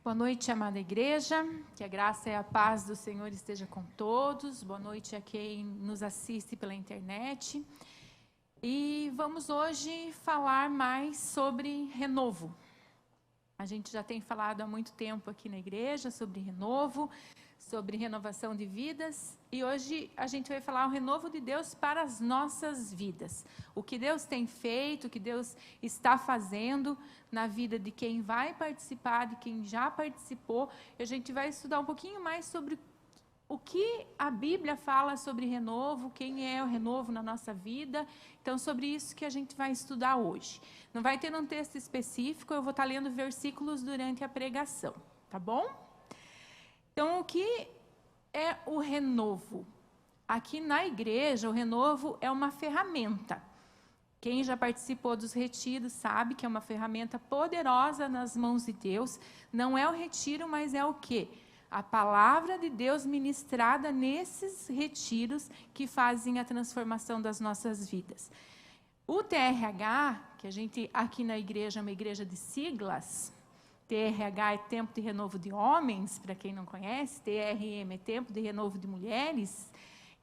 Boa noite, amada igreja, que a graça e a paz do Senhor esteja com todos. Boa noite a quem nos assiste pela internet. E vamos hoje falar mais sobre renovo. A gente já tem falado há muito tempo aqui na igreja sobre renovo, sobre renovação de vidas. E hoje a gente vai falar o renovo de Deus para as nossas vidas. O que Deus tem feito, o que Deus está fazendo na vida de quem vai participar, de quem já participou. E a gente vai estudar um pouquinho mais sobre o que a Bíblia fala sobre renovo, quem é o renovo na nossa vida. Então, sobre isso que a gente vai estudar hoje. Não vai ter um texto específico, eu vou estar lendo versículos durante a pregação, tá bom? Então, o que é o renovo? Aqui na igreja, o renovo é uma ferramenta. Quem já participou dos retiros sabe que é uma ferramenta poderosa nas mãos de Deus. Não é o retiro, mas é o quê? A palavra de Deus ministrada nesses retiros que fazem a transformação das nossas vidas. O TRH, que a gente aqui na igreja é uma igreja de siglas, TRH é Tempo de Renovo de Homens, para quem não conhece, TRM é Tempo de Renovo de Mulheres,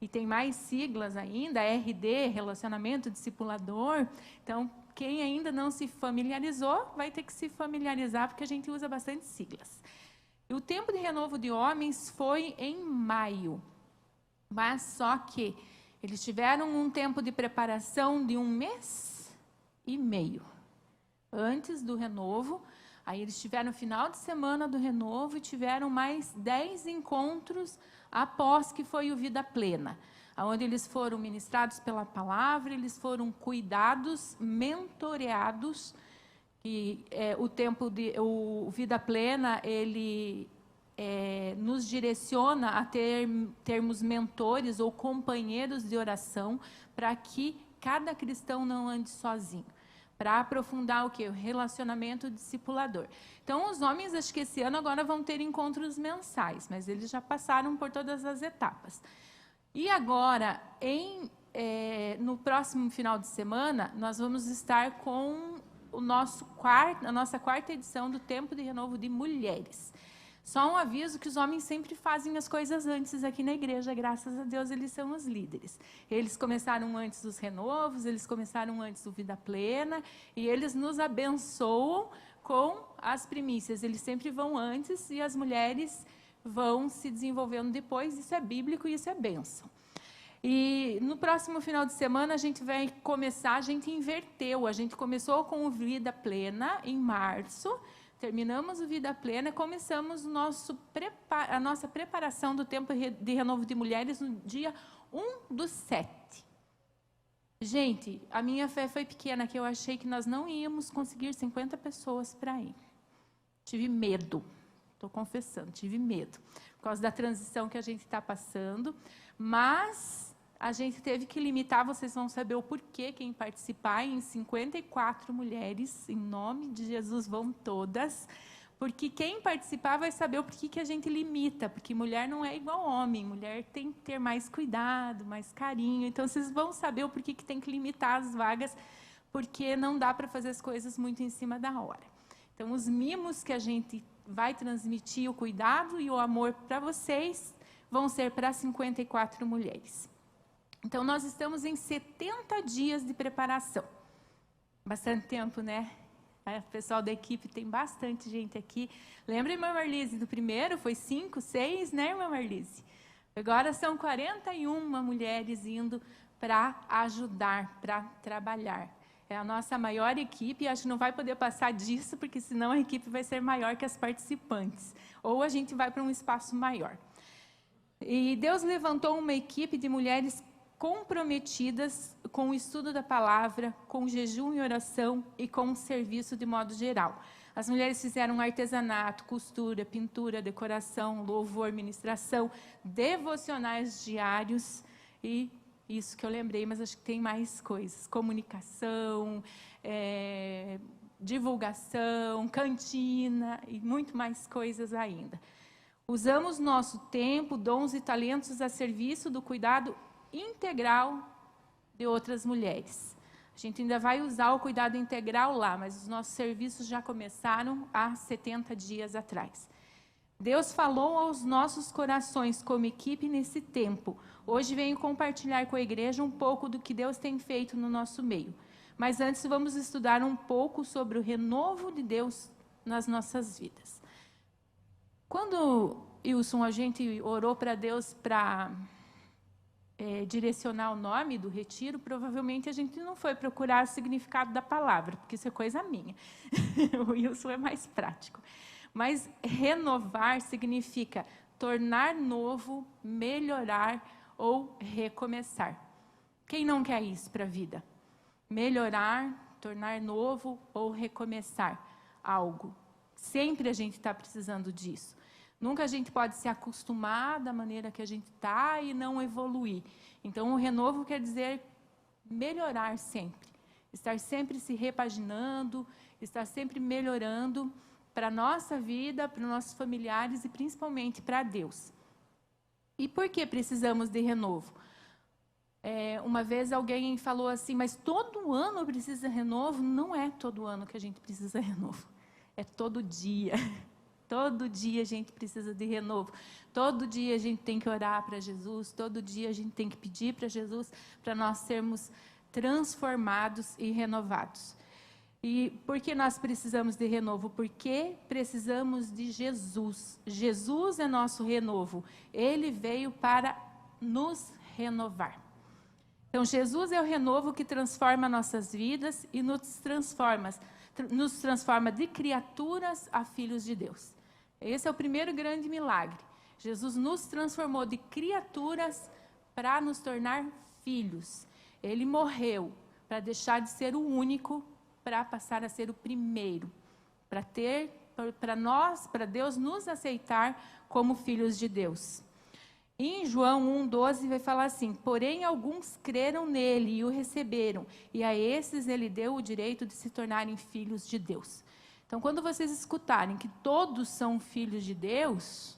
e tem mais siglas ainda, RD, Relacionamento Discipulador. Então, quem ainda não se familiarizou, vai ter que se familiarizar, porque a gente usa bastante siglas. E o Tempo de Renovo de Homens foi em maio, mas só que eles tiveram um tempo de preparação de 1 mês e meio antes do renovo. Aí eles tiveram o final de semana do renovo e tiveram mais 10 encontros após que foi o Vida Plena, onde eles foram ministrados pela palavra, eles foram cuidados, mentoreados. E o Vida Plena, ele nos direciona a termos mentores ou companheiros de oração para que cada cristão não ande sozinho. Para aprofundar o quê? O relacionamento discipulador. Então, os homens, acho que esse ano agora vão ter encontros mensais, mas eles já passaram por todas as etapas. E agora, no próximo final de semana, nós vamos estar com a nossa quarta edição do Tempo de Renovo de Mulheres. Só um aviso que os homens sempre fazem as coisas antes aqui na igreja, graças a Deus eles são os líderes. Eles começaram antes dos renovos, eles começaram antes do Vida Plena, e eles nos abençoam com as primícias. Eles sempre vão antes e as mulheres vão se desenvolvendo depois. Isso é bíblico e isso é bênção. E no próximo final de semana a gente vai começar, a gente inverteu, a gente começou com o Vida Plena em março, terminamos o Vida Plena e começamos a nossa preparação do Tempo de Renovo de Mulheres no dia 1/7. Gente, a minha fé foi pequena, que eu achei que nós não íamos conseguir 50 pessoas para ir. Tive medo, estou confessando, tive medo, por causa da transição que a gente está passando, mas a gente teve que limitar, vocês vão saber o porquê, quem participar, em 54 mulheres, em nome de Jesus, vão todas, porque quem participar vai saber o porquê que a gente limita, porque mulher não é igual homem, mulher tem que ter mais cuidado, mais carinho, então vocês vão saber o porquê que tem que limitar as vagas, porque não dá para fazer as coisas muito em cima da hora. Então, os mimos que a gente vai transmitir, o cuidado e o amor para vocês, vão ser para 54 mulheres. Então, nós estamos em 70 dias de preparação. Bastante tempo, né? O pessoal da equipe, tem bastante gente aqui. Lembra, irmã Marlise, do primeiro foi 5, 6, né, irmã Marlise? Agora são 41 mulheres indo para ajudar, para trabalhar. É a nossa maior equipe, e acho que não vai poder passar disso, porque senão a equipe vai ser maior que as participantes. Ou a gente vai para um espaço maior. E Deus levantou uma equipe de mulheres comprometidas com o estudo da palavra, com jejum e oração e com o serviço de modo geral. As mulheres fizeram artesanato, costura, pintura, decoração, louvor, ministração, devocionais diários e isso que eu lembrei, mas acho que tem mais coisas, comunicação, divulgação, cantina e muito mais coisas ainda. Usamos nosso tempo, dons e talentos a serviço do cuidado integral de outras mulheres. A gente ainda vai usar o cuidado integral lá, mas os nossos serviços já começaram há 70 dias atrás. Deus falou aos nossos corações como equipe nesse tempo. Hoje venho compartilhar com a igreja um pouco do que Deus tem feito no nosso meio. Mas antes vamos estudar um pouco sobre o renovo de Deus nas nossas vidas. Quando, Wilson, a gente orou para Deus para direcionar o nome do retiro, provavelmente a gente não foi procurar o significado da palavra, porque isso é coisa minha. O Wilson é mais prático. Mas renovar significa tornar novo, melhorar ou recomeçar. Quem não quer isso para a vida? Melhorar, tornar novo ou recomeçar algo. Sempre a gente está precisando disso. Nunca a gente pode se acostumar da maneira que a gente está e não evoluir. Então, o renovo quer dizer melhorar sempre. Estar sempre se repaginando, estar sempre melhorando para a nossa vida, para os nossos familiares e principalmente para Deus. E por que precisamos de renovo? Uma vez alguém falou assim, mas todo ano precisa de renovo? Não é todo ano que a gente precisa de renovo. É todo dia. Todo dia a gente precisa de renovo. Todo dia a gente tem que orar para Jesus. Todo dia a gente tem que pedir para Jesus para nós sermos transformados e renovados. E por que nós precisamos de renovo? Porque precisamos de Jesus. Jesus é nosso renovo. Ele veio para nos renovar. Então, Jesus é o renovo que transforma nossas vidas e nos transforma de criaturas a filhos de Deus. Esse é o primeiro grande milagre. Jesus nos transformou de criaturas para nos tornar filhos. Ele morreu para deixar de ser o único, para passar a ser o primeiro, para Deus nos aceitar como filhos de Deus. Em João 1,12 vai falar assim, porém alguns creram nele e o receberam, e a esses ele deu o direito de se tornarem filhos de Deus. Então, quando vocês escutarem que todos são filhos de Deus,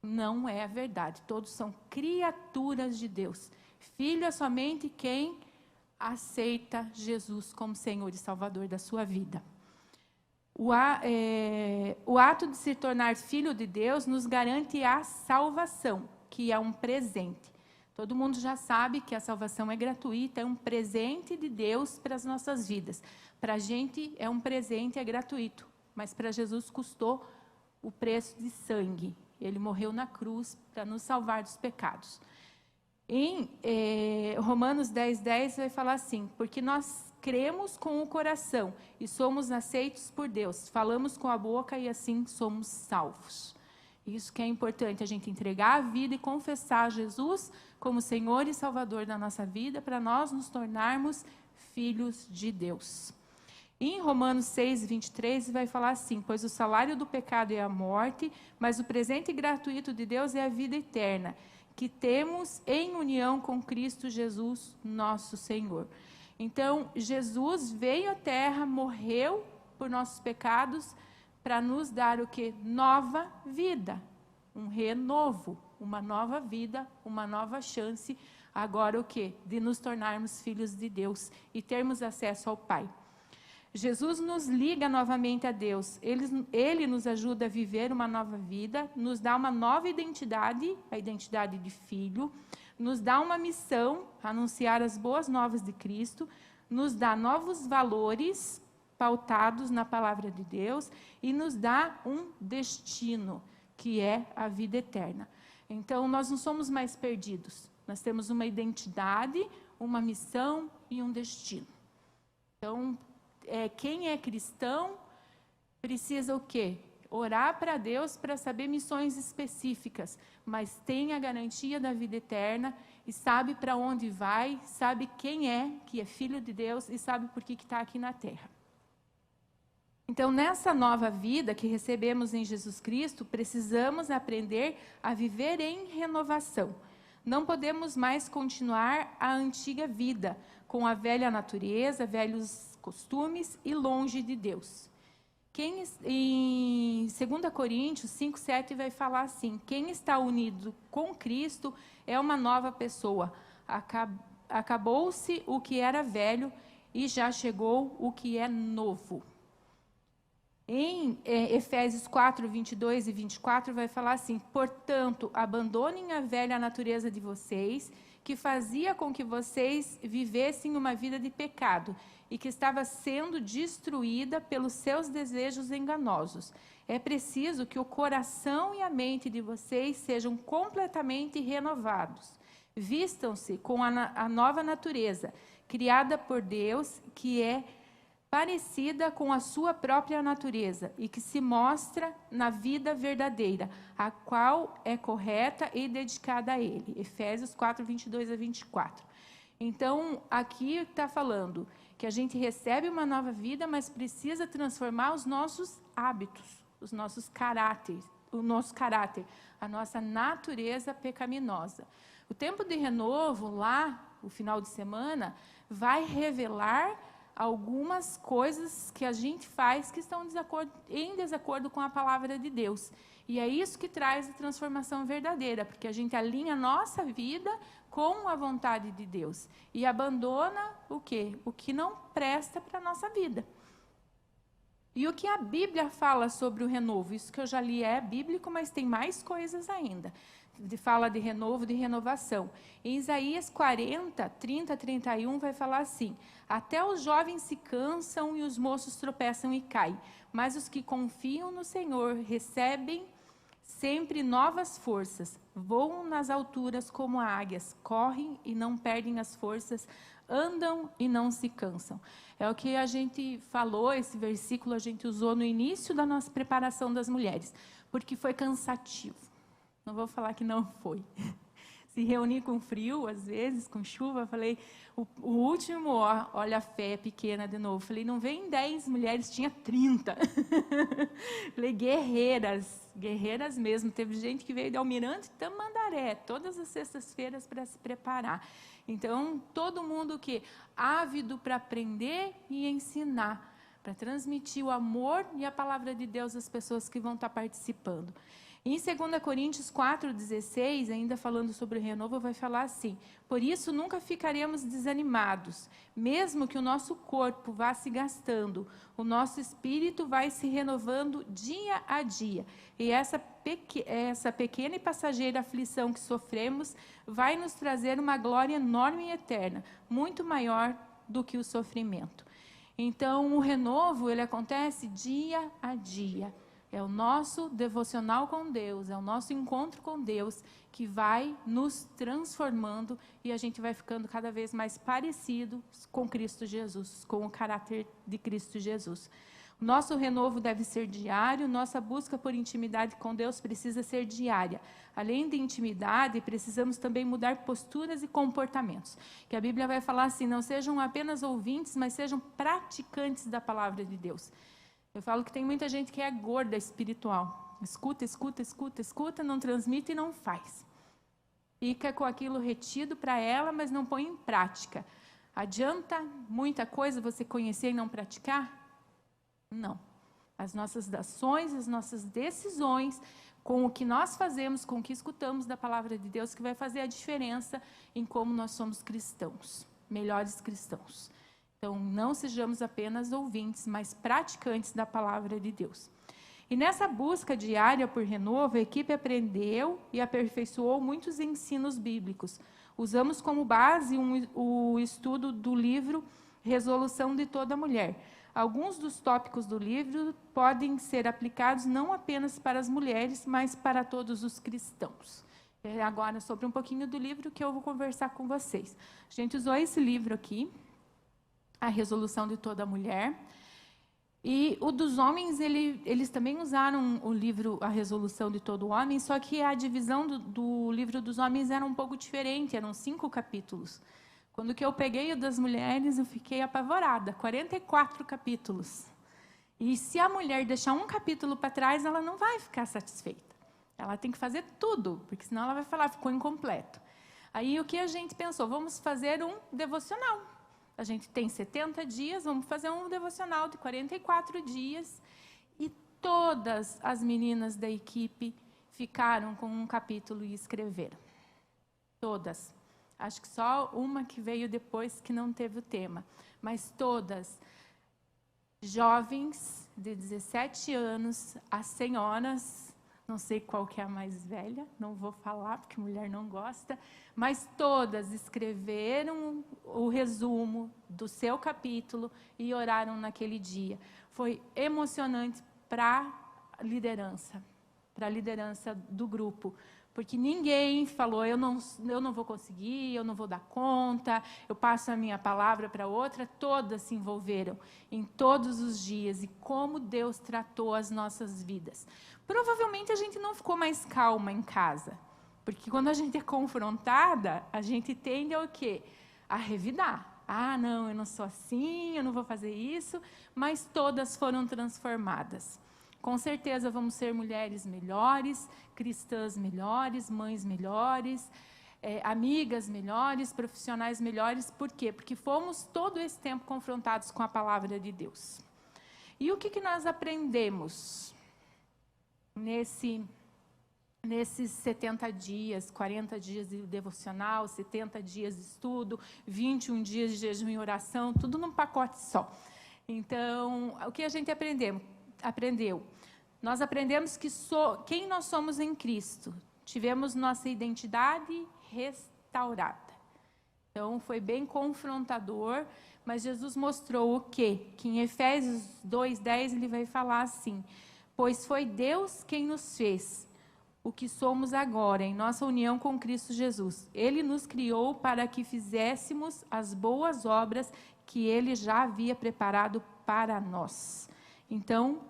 não é a verdade, todos são criaturas de Deus. Filho é somente quem aceita Jesus como Senhor e Salvador da sua vida. O ato de se tornar filho de Deus nos garante a salvação, que é um presente. Todo mundo já sabe que a salvação é gratuita, é um presente de Deus para as nossas vidas. Para a gente é um presente, é gratuito, mas para Jesus custou o preço de sangue. Ele morreu na cruz para nos salvar dos pecados. Em Romanos 10:10 vai falar assim, porque nós cremos com o coração e somos aceitos por Deus, falamos com a boca e assim somos salvos. Isso que é importante, a gente entregar a vida e confessar Jesus como Senhor e Salvador da nossa vida, para nós nos tornarmos filhos de Deus. Em Romanos 6:23 vai falar assim, pois o salário do pecado é a morte, mas o presente gratuito de Deus é a vida eterna, que temos em união com Cristo Jesus, nosso Senhor. Então, Jesus veio à terra, morreu por nossos pecados, para nos dar o quê? Nova vida, um renovo, uma nova vida, uma nova chance, agora o quê? De nos tornarmos filhos de Deus e termos acesso ao Pai. Jesus nos liga novamente a Deus, Ele nos ajuda a viver uma nova vida, nos dá uma nova identidade, a identidade de filho, nos dá uma missão, anunciar as boas novas de Cristo, nos dá novos valores pautados na palavra de Deus e nos dá um destino, que é a vida eterna. Então, nós não somos mais perdidos, nós temos uma identidade, uma missão e um destino. Então, quem é cristão precisa o quê? Orar para Deus para saber missões específicas, mas tem a garantia da vida eterna e sabe para onde vai, sabe quem é, que é filho de Deus e sabe por que está aqui na terra. Então, nessa nova vida que recebemos em Jesus Cristo, precisamos aprender a viver em renovação. Não podemos mais continuar a antiga vida, com a velha natureza, velhos costumes e longe de Deus. Em 2 Coríntios 5:7 vai falar assim, quem está unido com Cristo é uma nova pessoa. Acabou-se o que era velho e já chegou o que é novo. Em Efésios 4, 22 e 24, vai falar assim: portanto, abandonem a velha natureza de vocês, que fazia com que vocês vivessem uma vida de pecado e que estava sendo destruída pelos seus desejos enganosos. É preciso que o coração e a mente de vocês sejam completamente renovados. Vistam-se com a nova natureza, criada por Deus, que é parecida com a sua própria natureza e que se mostra na vida verdadeira, a qual é correta e dedicada a Ele. Efésios 4, 22 a 24. Então, aqui está falando que a gente recebe uma nova vida, mas precisa transformar os nossos hábitos, os nossos caráteres, o nosso caráter, a nossa natureza pecaminosa. O tempo de renovo lá, o final de semana, vai revelar algumas coisas que a gente faz que estão em desacordo com a palavra de Deus. E é isso que traz a transformação verdadeira, porque a gente alinha a nossa vida com a vontade de Deus e abandona o quê? O que não presta para a nossa vida. E o que a Bíblia fala sobre o renovo? Isso que eu já li é bíblico, mas tem mais coisas ainda. Fala de renovo, de renovação. Em Isaías 40, 30, 31, vai falar assim: até os jovens se cansam e os moços tropeçam e caem, mas os que confiam no Senhor recebem sempre novas forças, voam nas alturas como águias, correm e não perdem as forças, andam e não se cansam. É o que a gente falou, esse versículo a gente usou no início da nossa preparação das mulheres, porque foi cansativo. Não vou falar que não foi. Se reunir com frio, às vezes, com chuva, falei, o último, olha a fé pequena de novo. Falei, não vem 10 mulheres, tinha 30. Falei, guerreiras mesmo. Teve gente que veio de Almirante Tamandaré, todas as sextas-feiras para se preparar. Então, todo mundo que ávido para aprender e ensinar, para transmitir o amor e a palavra de Deus às pessoas que vão estar participando. Em 2 Coríntios 4,16, ainda falando sobre o renovo, vai falar assim: por isso nunca ficaremos desanimados, mesmo que o nosso corpo vá se gastando, o nosso espírito vai se renovando dia a dia. E essa pequena e passageira aflição que sofremos vai nos trazer uma glória enorme e eterna, muito maior do que o sofrimento. Então, o renovo, ele acontece dia a dia. É o nosso devocional com Deus, é o nosso encontro com Deus que vai nos transformando e a gente vai ficando cada vez mais parecido com Cristo Jesus, com o caráter de Cristo Jesus. O nosso renovo deve ser diário, nossa busca por intimidade com Deus precisa ser diária. Além de intimidade, precisamos também mudar posturas e comportamentos. Que a Bíblia vai falar assim: não sejam apenas ouvintes, mas sejam praticantes da palavra de Deus. Eu falo que tem muita gente que é gorda espiritual. Escuta, não transmite e não faz. Fica com aquilo retido para ela, mas não põe em prática. Adianta muita coisa você conhecer e não praticar? Não. As nossas ações, as nossas decisões, com o que nós fazemos, com o que escutamos da palavra de Deus, que vai fazer a diferença em como nós somos cristãos, melhores cristãos. Então, não sejamos apenas ouvintes, mas praticantes da palavra de Deus. E nessa busca diária por renovo, a equipe aprendeu e aperfeiçoou muitos ensinos bíblicos. Usamos como base o estudo do livro Resolução de Toda Mulher. Alguns dos tópicos do livro podem ser aplicados não apenas para as mulheres, mas para todos os cristãos. Agora, sobre um pouquinho do livro que eu vou conversar com vocês. A gente usou esse livro aqui, A Resolução de Toda Mulher. E o dos homens, eles também usaram o livro A Resolução de Todo Homem, só que a divisão do livro dos homens era um pouco diferente, eram 5 capítulos. Quando que eu peguei o das mulheres, eu fiquei apavorada, 44 capítulos. E se a mulher deixar um capítulo para trás, ela não vai ficar satisfeita. Ela tem que fazer tudo, porque senão ela vai falar, ficou incompleto. Aí o que a gente pensou? Vamos fazer um devocional. A gente tem 70 dias, vamos fazer um devocional de 44 dias. E todas as meninas da equipe ficaram com um capítulo e escreveram. Todas. Acho que só uma que veio depois que não teve o tema. Mas todas, jovens de 17 anos, as senhoras, não sei qual que é a mais velha, não vou falar porque mulher não gosta, mas todas escreveram o resumo do seu capítulo e oraram naquele dia. Foi emocionante para a liderança do grupo, porque ninguém falou, eu não vou conseguir, eu não vou dar conta, eu passo a minha palavra para outra. Todas se envolveram em todos os dias e como Deus tratou as nossas vidas. Provavelmente a gente não ficou mais calma em casa, porque quando a gente é confrontada, a gente tende a o quê? A revidar. Ah, não, eu não sou assim, eu não vou fazer isso, mas todas foram transformadas. Com certeza vamos ser mulheres melhores, cristãs melhores, mães melhores, amigas melhores, profissionais melhores. Por quê? Porque fomos todo esse tempo confrontados com a palavra de Deus. E o que nós aprendemos nesses 70 dias, 40 dias de devocional, 70 dias de estudo, 21 dias de jejum e oração, tudo num pacote só. Então, o que a gente aprendeu? Nós aprendemos quem nós somos em Cristo. Tivemos nossa identidade restaurada. Então, foi bem confrontador, mas Jesus mostrou o quê? Que em Efésios 2:10 ele vai falar assim: pois foi Deus quem nos fez o que somos agora, em nossa união com Cristo Jesus. Ele nos criou para que fizéssemos as boas obras que Ele já havia preparado para nós. Então,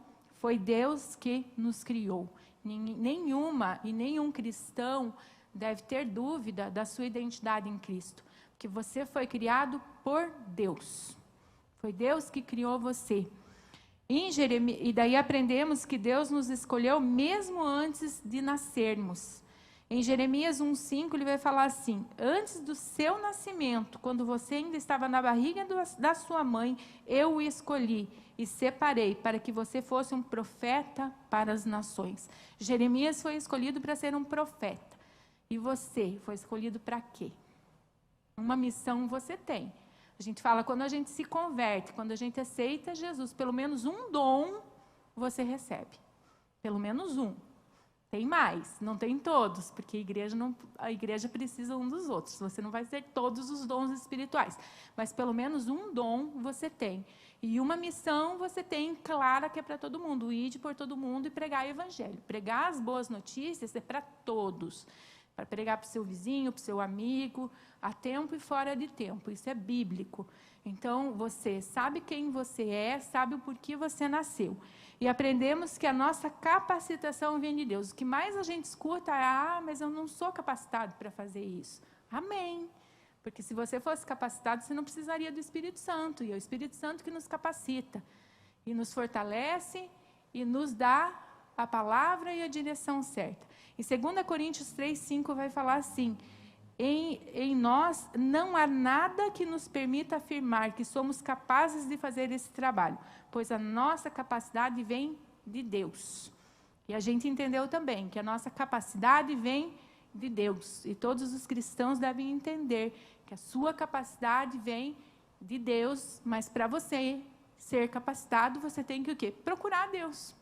foi Deus que nos criou. Nenhuma e nenhum cristão deve ter dúvida da sua identidade em Cristo, porque você foi criado por Deus. Foi Deus que criou você. E daí aprendemos que Deus nos escolheu mesmo antes de nascermos. Em Jeremias 1:5 ele vai falar assim: antes do seu nascimento, quando você ainda estava na barriga da sua mãe, eu o escolhi e separei para que você fosse um profeta para as nações. Jeremias foi escolhido para ser um profeta. E você foi escolhido para quê? Uma missão você tem. A gente fala, quando a gente se converte, quando a gente aceita Jesus, pelo menos um dom você recebe. Pelo menos um. Tem mais, não tem todos, porque a igreja precisa um dos outros. Você não vai ter todos os dons espirituais, mas pelo menos um dom você tem. E uma missão você tem clara, que é para todo mundo: ide por todo mundo e pregar o evangelho. Pregar as boas notícias é para todos. Para pregar para o seu vizinho, para o seu amigo, a tempo e fora de tempo. Isso é bíblico. Então, você sabe quem você é, sabe o porquê você nasceu. E aprendemos que a nossa capacitação vem de Deus. O que mais a gente escuta é: mas eu não sou capacitado para fazer isso. Amém. Porque se você fosse capacitado, você não precisaria do Espírito Santo. E é o Espírito Santo que nos capacita. E nos fortalece e nos dá a palavra e a direção certa. Em 2 Coríntios 3:5 vai falar assim: em nós não há nada que nos permita afirmar que somos capazes de fazer esse trabalho, pois a nossa capacidade vem de Deus. E a gente entendeu também que a nossa capacidade vem de Deus. E todos os cristãos devem entender que a sua capacidade vem de Deus, mas para você ser capacitado, você tem que o quê? Procurar Deus.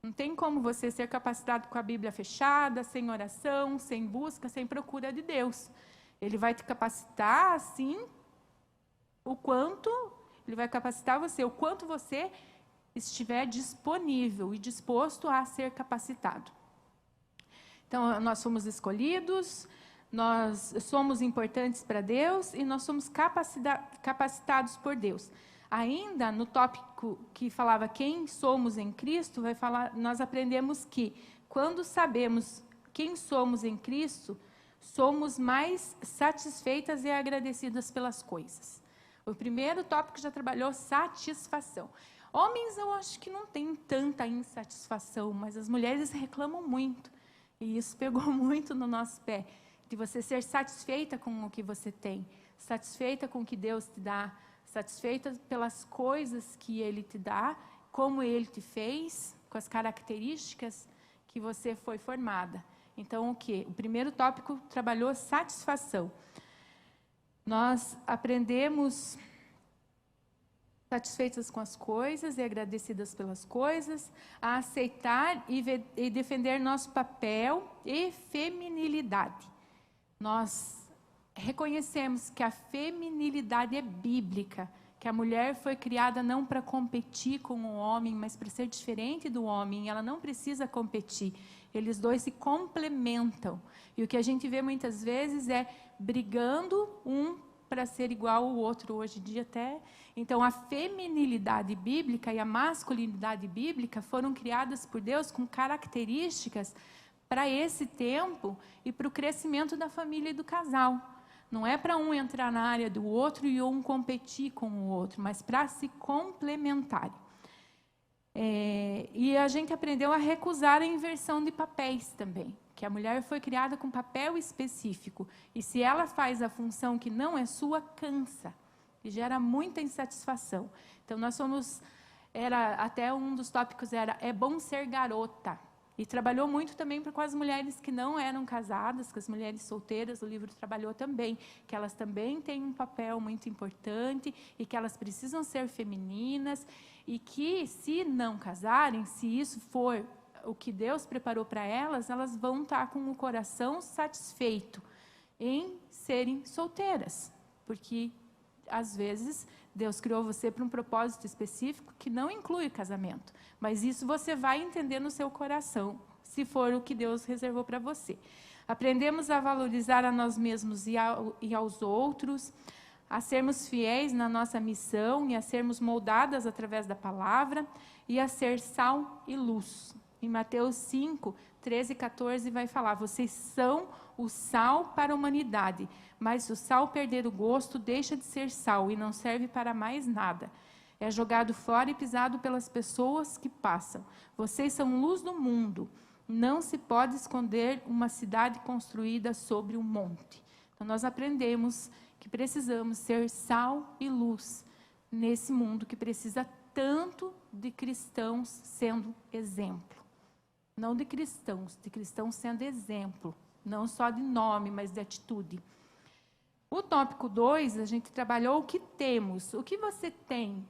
Não tem como você ser capacitado com a Bíblia fechada, sem oração, sem busca, sem procura de Deus. Ele vai te capacitar, assim, ele vai capacitar você, o quanto você estiver disponível e disposto a ser capacitado. Então, nós somos escolhidos, nós somos importantes para Deus e nós somos capacitados por Deus. Ainda no tópico que falava quem somos em Cristo, vai falar, nós aprendemos que quando sabemos quem somos em Cristo, somos mais satisfeitas e agradecidas pelas coisas. O primeiro tópico já trabalhou satisfação. Homens, eu acho que não tem tanta insatisfação, mas as mulheres reclamam muito. E isso pegou muito no nosso pé, de você ser satisfeita com o que você tem, satisfeita com o que Deus te dá, satisfeita pelas coisas que Ele te dá, como Ele te fez, com as características que você foi formada. Então, o quê? O primeiro tópico trabalhou satisfação. Nós aprendemos satisfeitas com as coisas e agradecidas pelas coisas, a aceitar e defender nosso papel e feminilidade. Nós reconhecemos que a feminilidade é bíblica, que a mulher foi criada não para competir com o homem, mas para ser diferente do homem. Ela não precisa competir. Eles dois se complementam. E o que a gente vê muitas vezes é brigando um para ser igual ao outro hoje em dia até. Então, a feminilidade bíblica e a masculinidade bíblica foram criadas por Deus com características para esse tempo e para o crescimento da família e do casal. Não é para um entrar na área do outro e um competir com o outro, mas para se complementarem. E a gente aprendeu a recusar a inversão de papéis também, que a mulher foi criada com papel específico. E se ela faz a função que não é sua, cansa e gera muita insatisfação. Então, nós somos... até um dos tópicos era, é bom ser garota. E trabalhou muito também com as mulheres que não eram casadas, com as mulheres solteiras, o livro trabalhou também, que elas também têm um papel muito importante e que elas precisam ser femininas e que, se não casarem, se isso for o que Deus preparou para elas, elas vão estar com o coração satisfeito em serem solteiras, porque, às vezes, Deus criou você para um propósito específico que não inclui casamento. Mas isso você vai entender no seu coração, se for o que Deus reservou para você. Aprendemos a valorizar a nós mesmos e aos outros, a sermos fiéis na nossa missão e a sermos moldadas através da palavra e a ser sal e luz. Em Mateus 5, 13 e 14 vai falar, vocês são o sal para a humanidade, mas se o sal perder o gosto, deixa de ser sal e não serve para mais nada. É jogado fora e pisado pelas pessoas que passam. Vocês são luz do mundo. Não se pode esconder uma cidade construída sobre um monte. Então, nós aprendemos que precisamos ser sal e luz nesse mundo que precisa tanto de cristãos sendo exemplo. Não de cristãos sendo exemplo. Não só de nome, mas de atitude. O tópico 2, a gente trabalhou o que temos. O que você tem?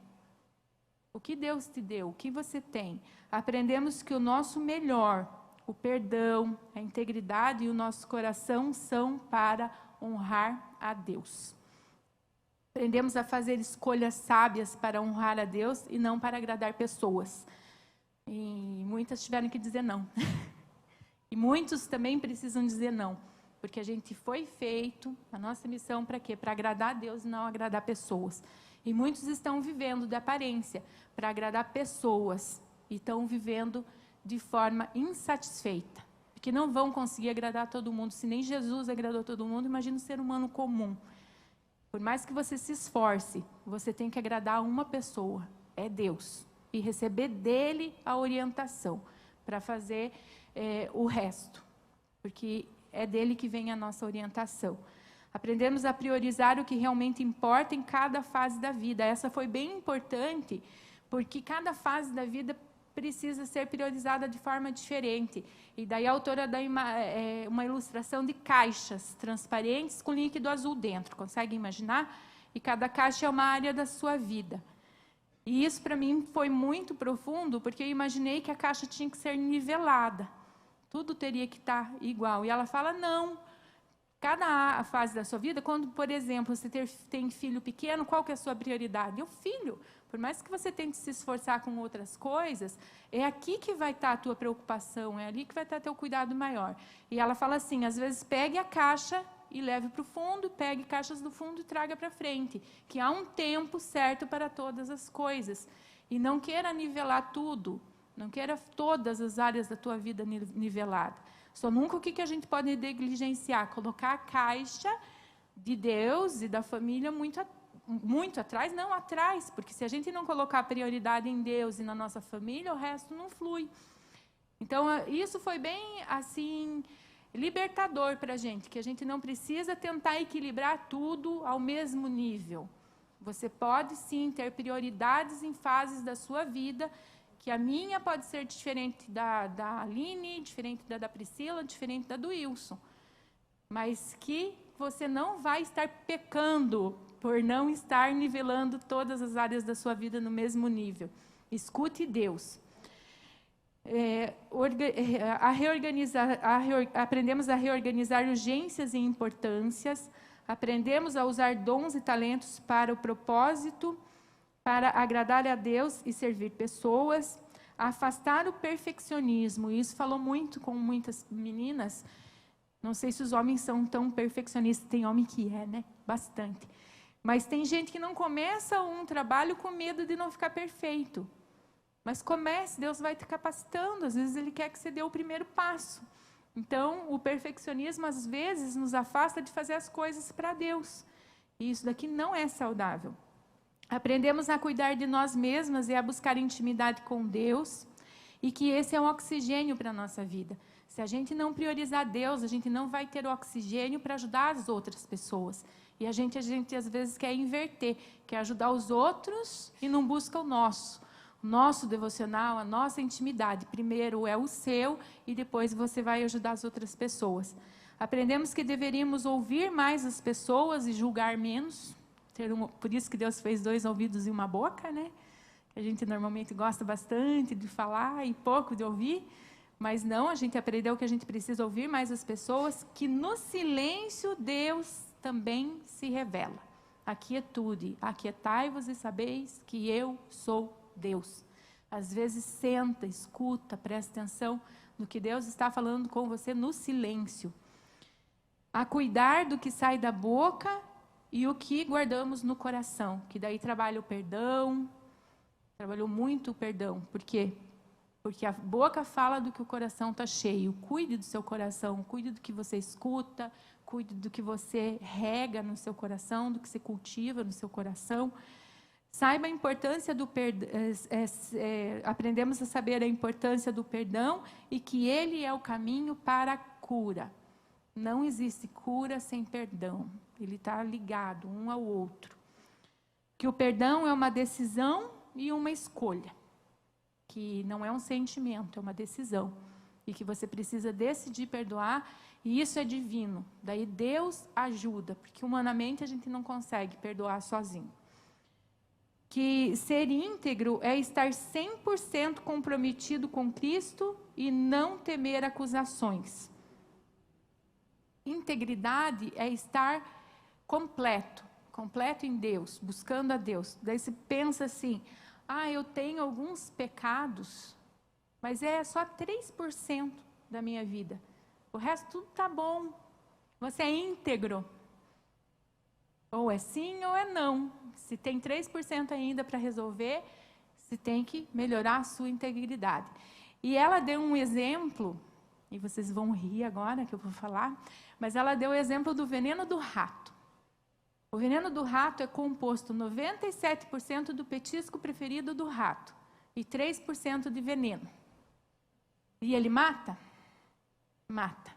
O que Deus te deu? O que você tem? Aprendemos que o nosso melhor, o perdão, a integridade e o nosso coração são para honrar a Deus. Aprendemos a fazer escolhas sábias para honrar a Deus e não para agradar pessoas. E muitas tiveram que dizer não. E muitos também precisam dizer não. Porque a gente foi feito, a nossa missão para quê? Para agradar a Deus e não agradar pessoas. E muitos estão vivendo de aparência, para agradar pessoas. E estão vivendo de forma insatisfeita. Porque não vão conseguir agradar todo mundo. Se nem Jesus agradou todo mundo, imagina um ser humano comum. Por mais que você se esforce, você tem que agradar uma pessoa. É Deus. E receber dele a orientação para fazer o resto. Porque é dele que vem a nossa orientação. Aprendemos a priorizar o que realmente importa em cada fase da vida. Essa foi bem importante, porque cada fase da vida precisa ser priorizada de forma diferente. E daí a autora dá uma ilustração de caixas transparentes com líquido azul dentro. Consegue imaginar? E cada caixa é uma área da sua vida. E isso para mim foi muito profundo, porque eu imaginei que a caixa tinha que ser nivelada. Tudo teria que estar igual. E ela fala, não. Cada fase da sua vida, quando, por exemplo, você tem filho pequeno, qual que é a sua prioridade? É o filho. Por mais que você tente se esforçar com outras coisas, é aqui que vai estar a tua preocupação, é ali que vai estar teu cuidado maior. E ela fala assim, às vezes pegue a caixa e leve para o fundo, pegue caixas do fundo e traga para frente. Que há um tempo certo para todas as coisas. E não queira nivelar tudo. Não queira todas as áreas da tua vida nivelada. Só nunca o que a gente pode negligenciar? Colocar a caixa de Deus e da família muito atrás, não atrás, porque se a gente não colocar a prioridade em Deus e na nossa família, o resto não flui. Então, isso foi bem, assim, libertador para a gente, que a gente não precisa tentar equilibrar tudo ao mesmo nível. Você pode, sim, ter prioridades em fases da sua vida, que a minha pode ser diferente da Aline, diferente da Priscila, diferente da do Wilson. Mas que você não vai estar pecando por não estar nivelando todas as áreas da sua vida no mesmo nível. Escute Deus. Aprendemos a reorganizar urgências e importâncias, aprendemos a usar dons e talentos para o propósito, para agradar a Deus e servir pessoas, afastar o perfeccionismo. Isso falou muito com muitas meninas. Não sei se os homens são tão perfeccionistas, tem homem que é, né? Bastante. Mas tem gente que não começa um trabalho com medo de não ficar perfeito. Mas comece, Deus vai te capacitando, às vezes Ele quer que você dê o primeiro passo. Então, o perfeccionismo, às vezes, nos afasta de fazer as coisas para Deus. E isso daqui não é saudável. Aprendemos a cuidar de nós mesmas e a buscar intimidade com Deus, e que esse é um oxigênio para a nossa vida. Se a gente não priorizar Deus, a gente não vai ter o oxigênio para ajudar as outras pessoas. E a gente às vezes quer inverter, quer ajudar os outros e não busca o nosso. Nosso devocional, a nossa intimidade. Primeiro é o seu e depois você vai ajudar as outras pessoas. Aprendemos que deveríamos ouvir mais as pessoas e julgar menos. Por isso que Deus fez 2 ouvidos e 1 boca, né? A gente normalmente gosta bastante de falar e pouco de ouvir. Mas não, a gente aprendeu que a gente precisa ouvir mais as pessoas, que no silêncio Deus também se revela. Aquietude, aquietai-vos e sabeis que eu sou Deus. Às vezes senta, escuta, presta atenção no que Deus está falando com você no silêncio. A cuidar do que sai da boca e o que guardamos no coração, que daí trabalha o perdão, trabalhou muito o perdão. Por quê? Porque a boca fala do que o coração está cheio. Cuide do seu coração, cuide do que você escuta, cuide do que você rega no seu coração, do que você cultiva no seu coração. Saiba a importância do perdão, aprendemos a saber a importância do perdão e que ele é o caminho para a cura. Não existe cura sem perdão, ele está ligado um ao outro. Que o perdão é uma decisão e uma escolha, que não é um sentimento, é uma decisão. E que você precisa decidir perdoar, e isso é divino. Daí Deus ajuda, porque humanamente a gente não consegue perdoar sozinho. Que ser íntegro é estar 100% comprometido com Cristo e não temer acusações. Integridade é estar completo em Deus, buscando a Deus. Daí você pensa assim, eu tenho alguns pecados, mas é só 3% da minha vida. O resto tudo está bom. Você é íntegro. Ou é sim ou é não. Se tem 3% ainda para resolver, você tem que melhorar a sua integridade. E ela deu um exemplo, e vocês vão rir agora que eu vou falar, mas ela deu o exemplo do veneno do rato. O veneno do rato é composto 97% do petisco preferido do rato e 3% de veneno. E ele mata? Mata.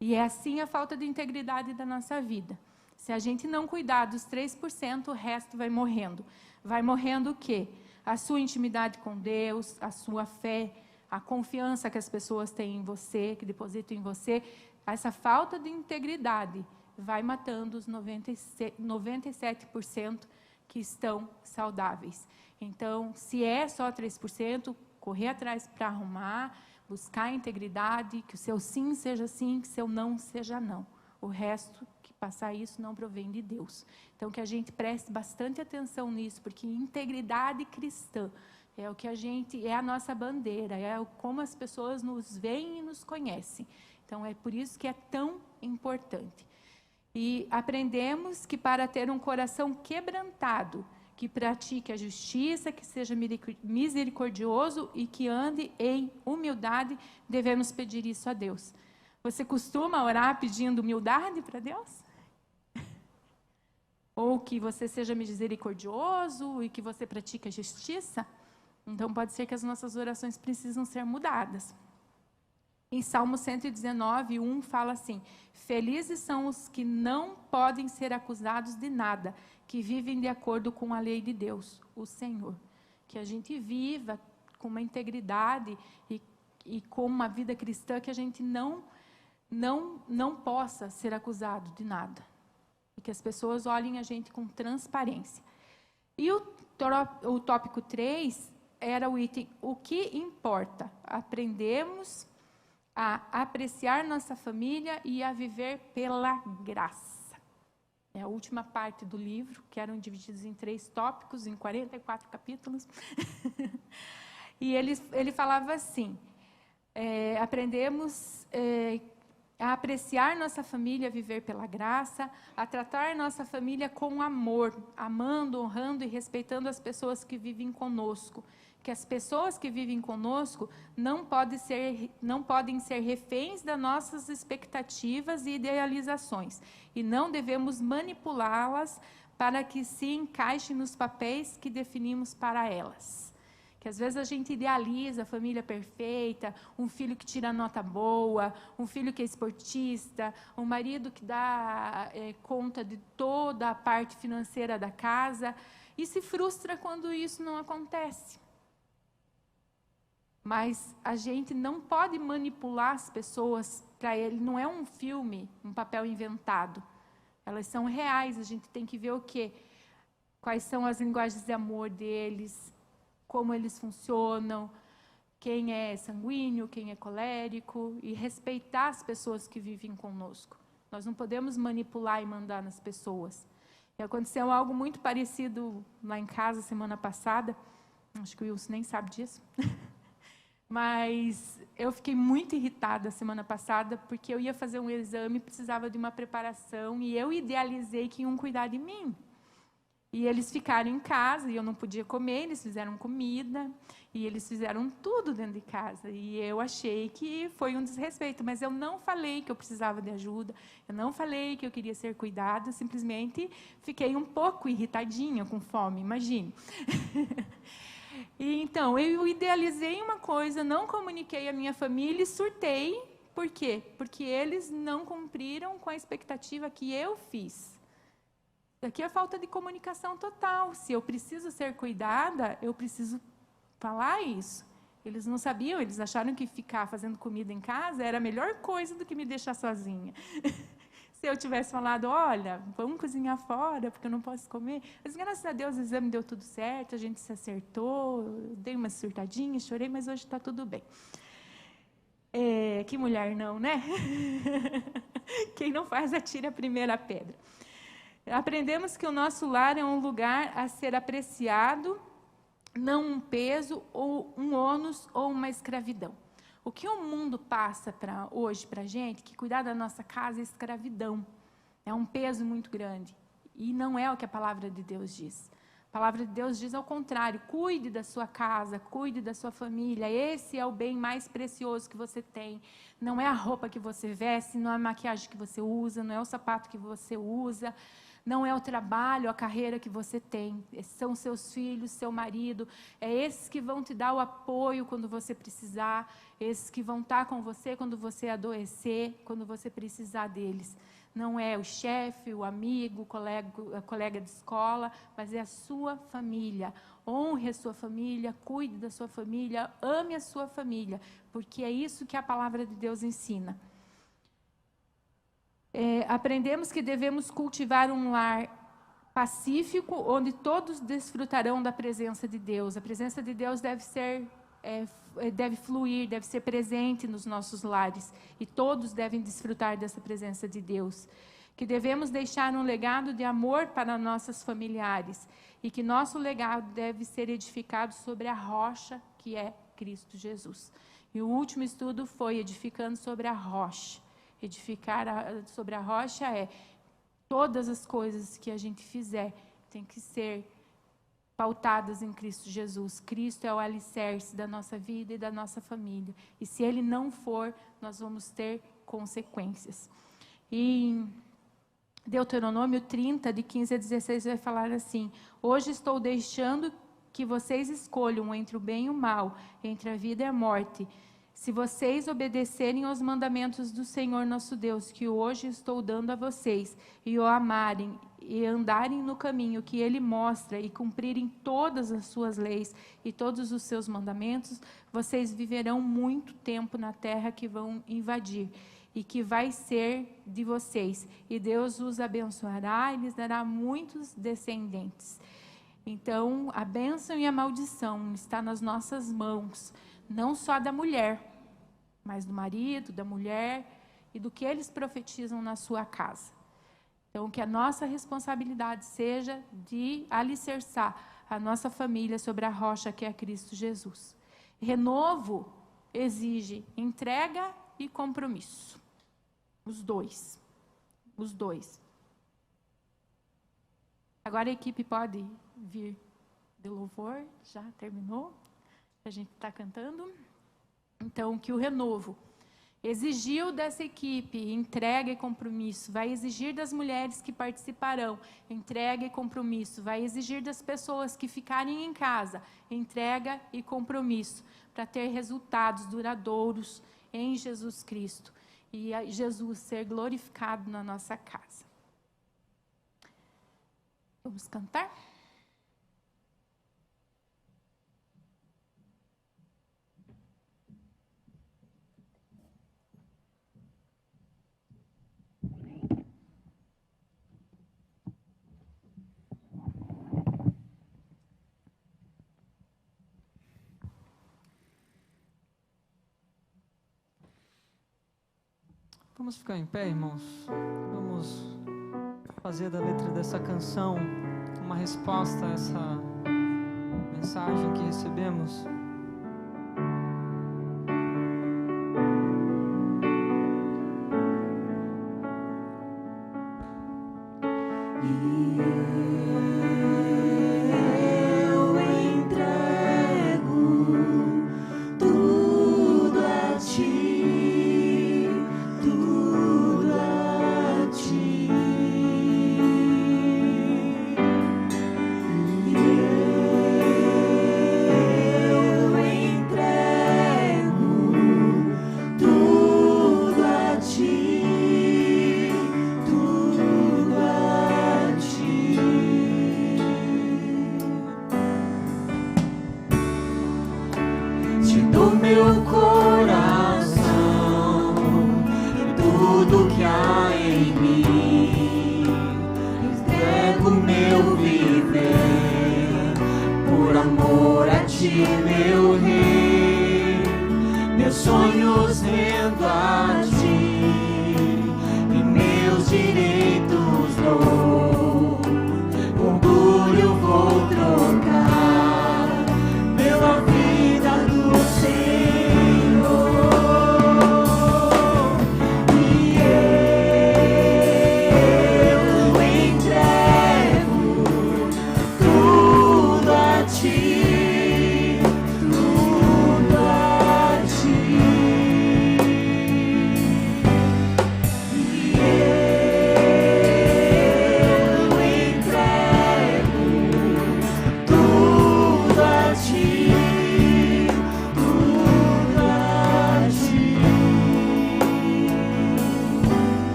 E é assim a falta de integridade da nossa vida. Se a gente não cuidar dos 3%, o resto vai morrendo. Vai morrendo o quê? A sua intimidade com Deus, a sua fé, a confiança que as pessoas têm em você, que depositam em você. Essa falta de integridade vai matando os 97% que estão saudáveis. Então, se é só 3%, correr atrás para arrumar, buscar a integridade, que o seu sim seja sim, que o seu não seja não. O resto, que passar isso, não provém de Deus. Então, que a gente preste bastante atenção nisso, porque integridade cristã é o que é a nossa bandeira, é como as pessoas nos veem e nos conhecem. Então, é por isso que é tão importante. E aprendemos que para ter um coração quebrantado, que pratique a justiça, que seja misericordioso e que ande em humildade, devemos pedir isso a Deus. Você costuma orar pedindo humildade para Deus? Ou que você seja misericordioso e que você pratique a justiça? Então, pode ser que as nossas orações precisam ser mudadas. Em Salmo 119, 1 fala assim: felizes são os que não podem ser acusados de nada, que vivem de acordo com a lei de Deus, o Senhor. Que a gente viva com uma integridade e com uma vida cristã, que a gente não não possa ser acusado de nada. E que as pessoas olhem a gente com transparência. E o tópico 3 era o item, o que importa? Aprendemos a apreciar nossa família e a viver pela graça. É a última parte do livro, que eram divididos em 3 tópicos, em 44 capítulos. E ele falava assim, aprendemos a apreciar nossa família, a viver pela graça, a tratar nossa família com amor, amando, honrando e respeitando as pessoas que vivem conosco. Que as pessoas que vivem conosco não podem ser reféns das nossas expectativas e idealizações, e não devemos manipulá-las para que se encaixem nos papéis que definimos para elas. Que às vezes a gente idealiza a família perfeita, um filho que tira nota boa, um filho que é esportista, um marido que dá conta de toda a parte financeira da casa, e se frustra quando isso não acontece. Mas a gente não pode manipular as pessoas para ele, não é um filme, um papel inventado. Elas são reais, a gente tem que ver o quê? Quais são as linguagens de amor deles, como eles funcionam, quem é sanguíneo, quem é colérico, e respeitar as pessoas que vivem conosco. Nós não podemos manipular e mandar nas pessoas. E aconteceu algo muito parecido lá em casa semana passada, acho que o Wilson nem sabe disso, mas eu fiquei muito irritada semana passada, porque eu ia fazer um exame, precisava de uma preparação, e eu idealizei que iam cuidar de mim. E eles ficaram em casa, e eu não podia comer, eles fizeram comida, e eles fizeram tudo dentro de casa. E eu achei que foi um desrespeito, mas eu não falei que eu precisava de ajuda, eu não falei que eu queria ser cuidada, simplesmente fiquei um pouco irritadinha, com fome, imagine. E, então, eu idealizei uma coisa, não comuniquei à minha família e surtei. Por quê? Porque eles não cumpriram com a expectativa que eu fiz. Aqui é falta de comunicação total. Se eu preciso ser cuidada, eu preciso falar isso. Eles não sabiam, eles acharam que ficar fazendo comida em casa era a melhor coisa do que me deixar sozinha. Se eu tivesse falado, olha, vamos cozinhar fora, porque eu não posso comer. Mas, graças a Deus, o exame deu tudo certo, a gente se acertou, dei uma surtadinha, chorei, mas hoje está tudo bem. Que mulher não, né? Quem não faz, atira a primeira pedra. Aprendemos que o nosso lar é um lugar a ser apreciado, não um peso, ou um ônus, ou uma escravidão. O que o mundo passa hoje para a gente, que cuidar da nossa casa é escravidão. É um peso muito grande. E não é o que a palavra de Deus diz. A palavra de Deus diz ao contrário, cuide da sua casa, cuide da sua família. Esse é o bem mais precioso que você tem. Não é a roupa que você veste, não é a maquiagem que você usa, não é o sapato que você usa, não é o trabalho, a carreira que você tem. São seus filhos, seu marido. É esses que vão te dar o apoio quando você precisar. Esses que vão estar com você quando você adoecer, quando você precisar deles. Não é o chefe, o amigo, o colega de escola, mas é a sua família. Honre a sua família, cuide da sua família, ame a sua família, porque é isso que a palavra de Deus ensina. Aprendemos que devemos cultivar um lar pacífico, onde todos desfrutarão da presença de Deus. A presença de Deus deve fluir, deve ser presente nos nossos lares, e todos devem desfrutar dessa presença de Deus. Que devemos deixar um legado de amor para nossos familiares, e que nosso legado deve ser edificado sobre a rocha, que é Cristo Jesus. E o último estudo foi edificando sobre a rocha. Edificar sobre a rocha todas as coisas que a gente fizer tem que ser pautadas em Cristo Jesus. Cristo é o alicerce da nossa vida e da nossa família. E se Ele não for, nós vamos ter consequências. E em Deuteronômio 30, de 15 a 16, vai falar assim: hoje estou deixando que vocês escolham entre o bem e o mal, entre a vida e a morte. Se vocês obedecerem aos mandamentos do Senhor nosso Deus, que hoje estou dando a vocês, e o amarem, e andarem no caminho que Ele mostra e cumprirem todas as suas leis e todos os seus mandamentos, vocês viverão muito tempo na terra que vão invadir e que vai ser de vocês. E Deus os abençoará e lhes dará muitos descendentes. Então, a bênção e a maldição está nas nossas mãos, não só da mulher, mas do marido, da mulher e do que eles profetizam na sua casa. Então, que a nossa responsabilidade seja de alicerçar a nossa família sobre a rocha que é Cristo Jesus. Renovo exige entrega e compromisso. Os dois. Os dois. Agora a equipe pode vir de louvor. Já terminou? A gente está cantando. Então, que o renovo exigiu dessa equipe entrega e compromisso, vai exigir das mulheres que participarão entrega e compromisso, vai exigir das pessoas que ficarem em casa entrega e compromisso, para ter resultados duradouros em Jesus Cristo e Jesus ser glorificado na nossa casa. Vamos cantar? Vamos ficar em pé, irmãos? Vamos fazer da letra dessa canção uma resposta a essa mensagem que recebemos.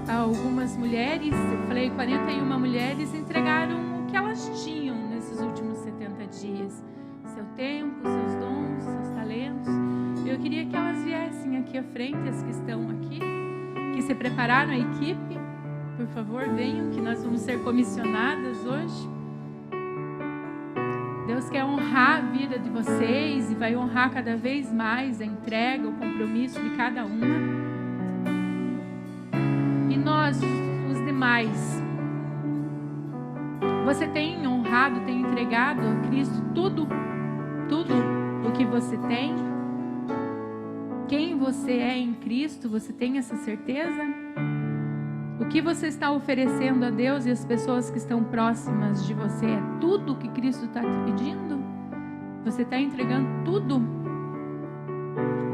Algumas mulheres, eu falei 41 mulheres entregaram que elas tinham nesses últimos 70 dias. Seu tempo, seus dons, seus talentos. Eu queria que elas viessem aqui à frente, as que estão aqui, que se prepararam, a equipe. Por favor, venham, que nós vamos ser comissionadas hoje. Deus quer honrar a vida de vocês e vai honrar cada vez mais a entrega, o compromisso de cada uma. E nós, os demais, você tem honrado, tem entregado a Cristo tudo o que você tem? Quem você é em Cristo, você tem essa certeza? O que você está oferecendo a Deus e as pessoas que estão próximas de você é tudo o que Cristo está te pedindo? Você está entregando tudo?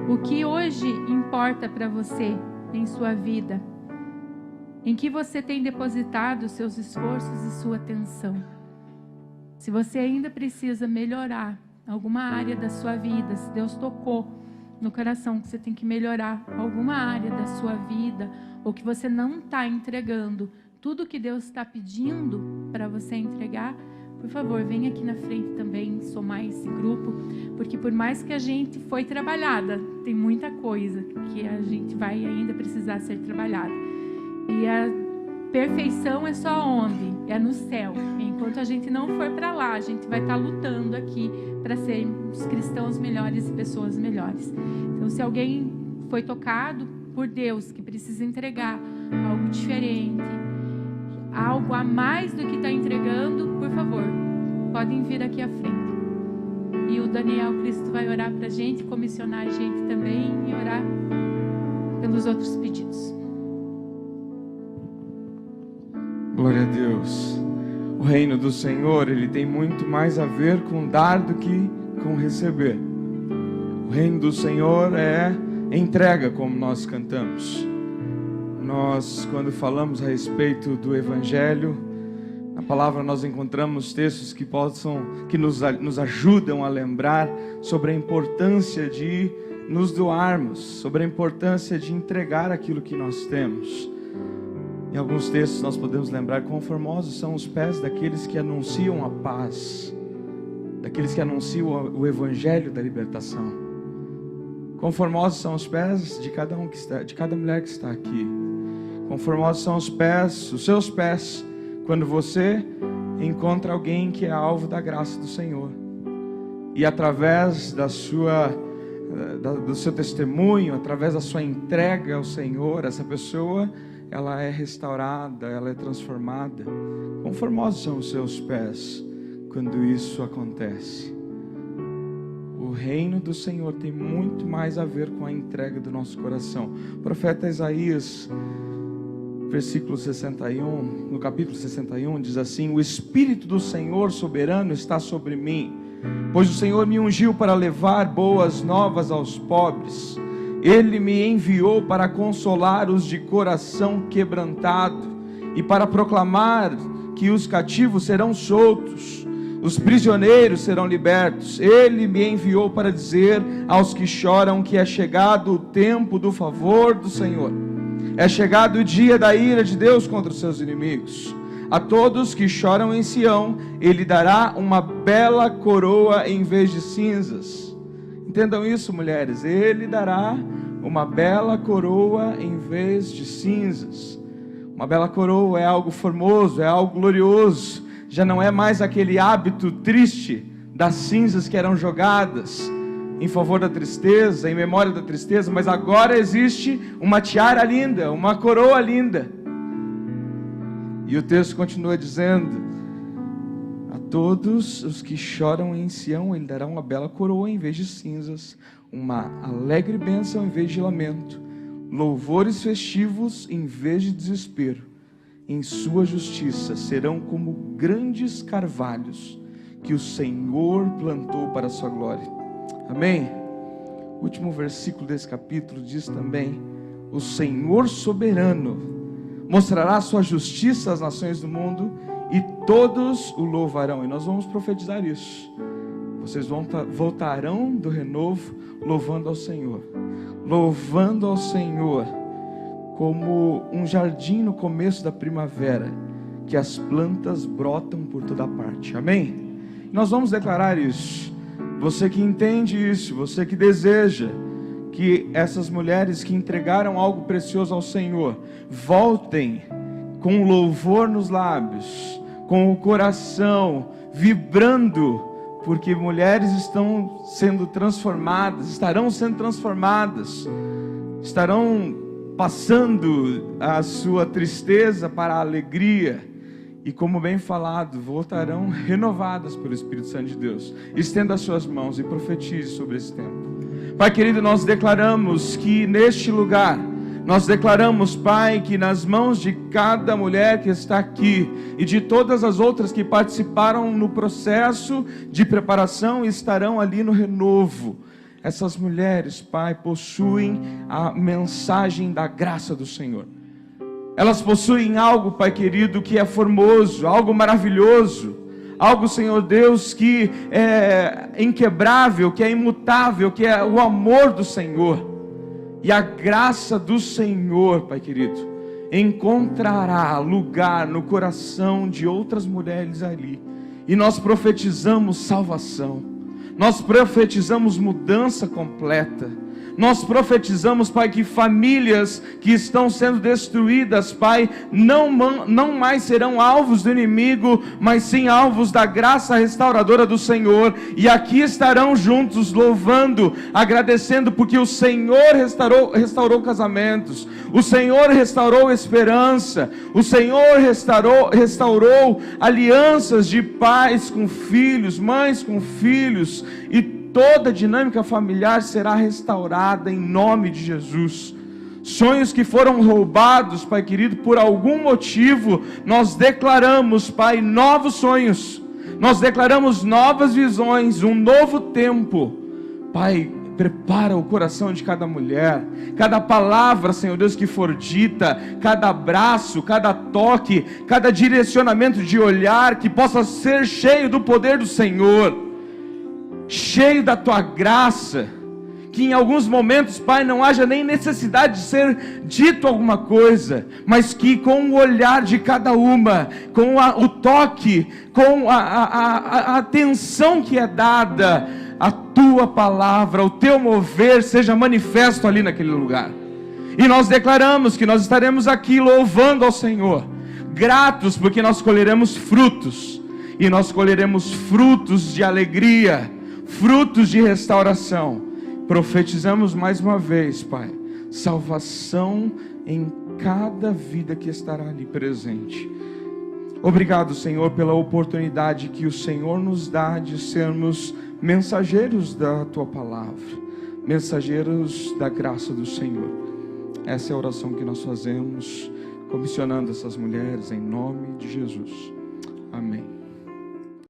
O que hoje importa para você em sua vida? Em que você tem depositado seus esforços e sua atenção? Se você ainda precisa melhorar alguma área da sua vida, se Deus tocou no coração que você tem que melhorar alguma área da sua vida, ou que você não está entregando tudo que Deus está pedindo para você entregar, por favor, venha aqui na frente também somar esse grupo, porque por mais que a gente foi trabalhada, tem muita coisa que a gente vai ainda precisar ser trabalhada. E a perfeição é só onde? É no céu. Enquanto a gente não for para lá, a gente vai estar lutando aqui para sermos cristãos melhores e pessoas melhores. Então, se alguém foi tocado por Deus, que precisa entregar algo diferente, algo a mais do que está entregando, por favor, podem vir aqui à frente. E o Daniel Cristo vai orar para a gente, comissionar a gente também e orar pelos outros pedidos. Glória a Deus. O reino do Senhor, ele tem muito mais a ver com dar do que com receber. O reino do Senhor é entrega, como nós cantamos. Nós, quando falamos a respeito do Evangelho, na palavra nós encontramos textos que nos ajudam a lembrar sobre a importância de nos doarmos, sobre a importância de entregar aquilo que nós temos. Em alguns textos nós podemos lembrar quão formosos são os pés daqueles que anunciam a paz, daqueles que anunciam o Evangelho da libertação. Quão formosos são os pés de cada mulher que está aqui. Quão formosos são os seus pés, quando você encontra alguém que é alvo da graça do Senhor. E através do seu testemunho, através da sua entrega ao Senhor, essa pessoa, ela é restaurada, ela é transformada. Quão formosos são os seus pés quando isso acontece. O reino do Senhor tem muito mais a ver com a entrega do nosso coração. O profeta Isaías, versículo 61, no capítulo 61, diz assim: o Espírito do Senhor soberano está sobre mim, pois o Senhor me ungiu para levar boas novas aos pobres. Ele me enviou para consolar os de coração quebrantado e para proclamar que os cativos serão soltos, os prisioneiros serão libertos. Ele me enviou para dizer aos que choram que é chegado o tempo do favor do Senhor. É chegado o dia da ira de Deus contra os seus inimigos. A todos que choram em Sião, Ele dará uma bela coroa em vez de cinzas. Entendam isso, mulheres. Ele dará uma bela coroa em vez de cinzas. Uma bela coroa é algo formoso, é algo glorioso. Já não é mais aquele hábito triste das cinzas que eram jogadas em favor da tristeza, em memória da tristeza, mas agora existe uma tiara linda, uma coroa linda. E o texto continua dizendo: a todos os que choram em Sião, Ele dará uma bela coroa em vez de cinzas, uma alegre bênção em vez de lamento, louvores festivos em vez de desespero. Em sua justiça serão como grandes carvalhos que o Senhor plantou para a sua glória. Amém? O último versículo desse capítulo diz também: o Senhor soberano mostrará sua justiça às nações do mundo e todos o louvarão. E nós vamos profetizar isso. Vocês voltarão do renovo louvando ao Senhor. Louvando ao Senhor como um jardim no começo da primavera, que as plantas brotam por toda parte. Amém? Nós vamos declarar isso. Você que entende isso, você que deseja que essas mulheres que entregaram algo precioso ao Senhor voltem com louvor nos lábios, com o coração vibrando, porque mulheres estão sendo transformadas, estarão sendo transformadas, estarão passando a sua tristeza para a alegria, e como bem falado, voltarão renovadas pelo Espírito Santo de Deus. Estenda as suas mãos e profetize sobre esse tempo. Pai querido, nós declaramos que neste lugar, nós declaramos, Pai, que nas mãos de cada mulher que está aqui e de todas as outras que participaram no processo de preparação e estarão ali no renovo, essas mulheres, Pai, possuem a mensagem da graça do Senhor. Elas possuem algo, Pai querido, que é formoso, algo maravilhoso, algo, Senhor Deus, que é inquebrável, que é imutável, que é o amor do Senhor. E a graça do Senhor, Pai querido, encontrará lugar no coração de outras mulheres ali. E nós profetizamos salvação, nós profetizamos mudança completa. Nós profetizamos, Pai, que famílias que estão sendo destruídas, Pai, não mais serão alvos do inimigo, mas sim alvos da graça restauradora do Senhor. E aqui estarão juntos louvando, agradecendo, porque o Senhor restaurou casamentos, o Senhor restaurou esperança, o Senhor restaurou alianças de pais com filhos, mães com filhos, e toda a dinâmica familiar será restaurada em nome de Jesus. Sonhos que foram roubados, Pai querido, por algum motivo, nós declaramos, Pai, novos sonhos, nós declaramos novas visões, um novo tempo. Pai, prepara o coração de cada mulher, cada palavra, Senhor Deus, que for dita, cada abraço, cada toque, cada direcionamento de olhar, que possa ser cheio do poder do Senhor, cheio da Tua graça, que em alguns momentos, Pai, não haja nem necessidade de ser dito alguma coisa, mas que com o olhar de cada uma, com o toque, com a atenção que é dada, a Tua palavra, o Teu mover seja manifesto ali naquele lugar. E nós declaramos que nós estaremos aqui louvando ao Senhor, gratos, porque nós colheremos frutos, e nós colheremos frutos de alegria, frutos de restauração. Profetizamos mais uma vez, Pai, salvação em cada vida que estará ali presente. Obrigado, Senhor, pela oportunidade que o Senhor nos dá de sermos mensageiros da Tua palavra, mensageiros da graça do Senhor. Essa é a oração que nós fazemos, comissionando essas mulheres em nome de Jesus. Amém.